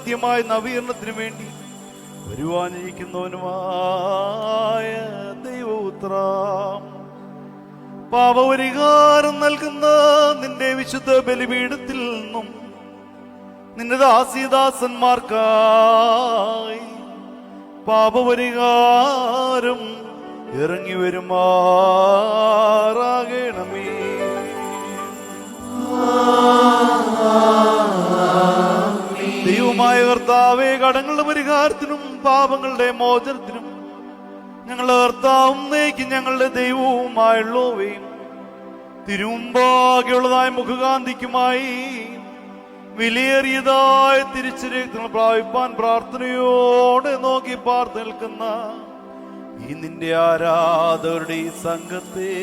നിത്യമായ നവീകരണത്തിനു വേണ്ടി വരുവാനിരിക്കുന്നവനുമായ ദൈവപുത്ര, പാപപരിഹാരം നൽകുന്ന നിന്റെ വിശുദ്ധ ബലിപീഠത്തിൽ നിന്നും നിന്റെ ദാസീദാസന്മാർക്കായി പാപപരിഹാരം ഇറങ്ങി വരുമാറാകണമേ. ദൈവമായ കർത്താവേ, കടങ്ങളുടെ പരിഹാരത്തിനും പാപങ്ങളുടെ മോചനത്തിനും ഞങ്ങളുടെ കർത്താവും നയിക്കും ഞങ്ങളുടെ ദൈവവുമായുള്ളവയും തിരുമുമ്പാകെയുള്ളതായ മുഖകാന്തിക്കുമായി വിലയേറിയതായ തിരിച്ചുരക്തങ്ങൾ പ്രാപിപ്പാൻ പ്രാർത്ഥനയോടെ നോക്കി പാർത്ത് നിൽക്കുന്ന ഈ നിന്റെ ആരാധകരുടെ ഈ സംഘത്തെ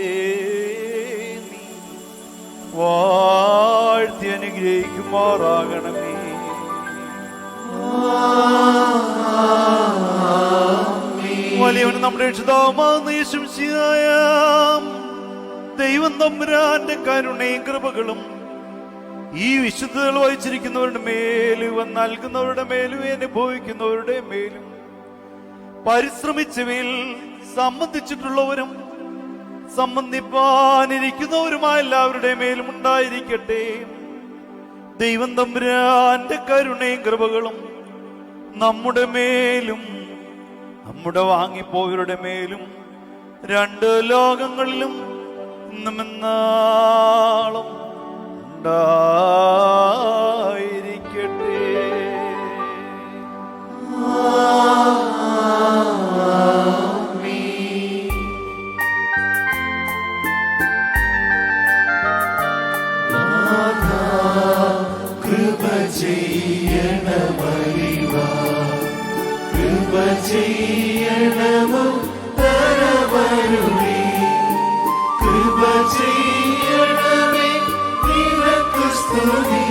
വാഴ്ത്തി അനുഗ്രഹിക്കുമാറാകണമേ. വലിയവന് നമ്മുടെ രക്ഷിതാവുമാകുന്ന യേശുമിശിഹായ ദൈവം തമ്പുരാന്റെ കരുണയും കൃപകളും ഈ വിശുദ്ധകൾ വഹിച്ചിരിക്കുന്നവരുടെ മേലും ഇവ നൽകുന്നവരുടെ മേലും അനുഭവിക്കുന്നവരുടെ മേലും പരിശ്രമിച്ചവയിൽ സംബന്ധിച്ചിട്ടുള്ളവരും സംബന്ധിപ്പാനിരിക്കുന്നവരുമായ എല്ലാവരുടെ മേലും ഉണ്ടായിരിക്കട്ടെ. ദൈവം തമ്പുരാന്റെ കരുണയും കൃപകളും നമ്മുടെ മേലും നമ്മുടെ വാങ്ങിപ്പോയവരുടെ മേലും രണ്ട് ലോകങ്ങളിലും ഇന്നും എന്നാളും ഉണ്ടായിരിക്കട്ടെ. കൃപ ചെയ്യണമറിവാ, കൃപ ചെയ്യണമോ തരവരുളി, കൃപ ചെയ്യണമേ നിനക്കു സ്തുതി,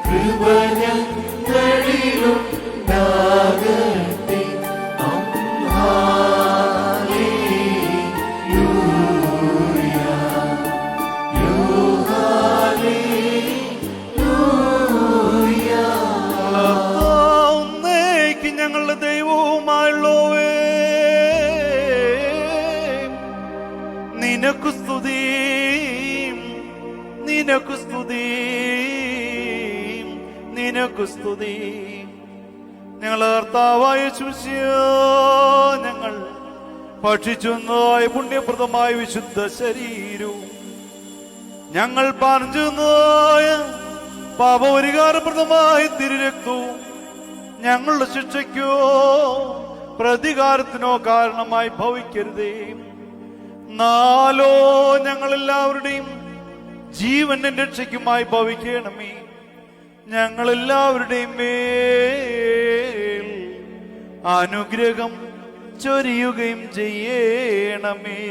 കൃപ ഞങ്ങളിലുണ്ടാകട്ടെ. ഞങ്ങളുടെ ദൈവവുമായുള്ളവേ, നിനക്കു സ്തുതി, നിനക്കു സ്തുതി, നിനക്കു സ്തുതി. ഞങ്ങളുടെ കർത്താവായ യേശുമിശിഹാ, ഞങ്ങൾ ഭക്ഷിച്ചുവന്നതായ പുണ്യപ്രദമായ വിശുദ്ധ ശരീരവും ഞങ്ങൾ പാനം ചെയ്യുന്നതായ പാപപരിഹാരപ്രദമായ തിരുരക്തവും ഞങ്ങളുടെ ശിക്ഷയ്ക്കോ പ്രതികാരത്തിനോ കാരണമായി ഭവിക്കരുതേ. നാലോ ഞങ്ങളെല്ലാവരുടെയും ജീവന്റെ രക്ഷയ്ക്കുമായി ഭവിക്കണമേ. ഞങ്ങളെല്ലാവരുടെയും മേൽ അനുഗ്രഹം ചൊരിയുകയും ചെയ്യണമേ.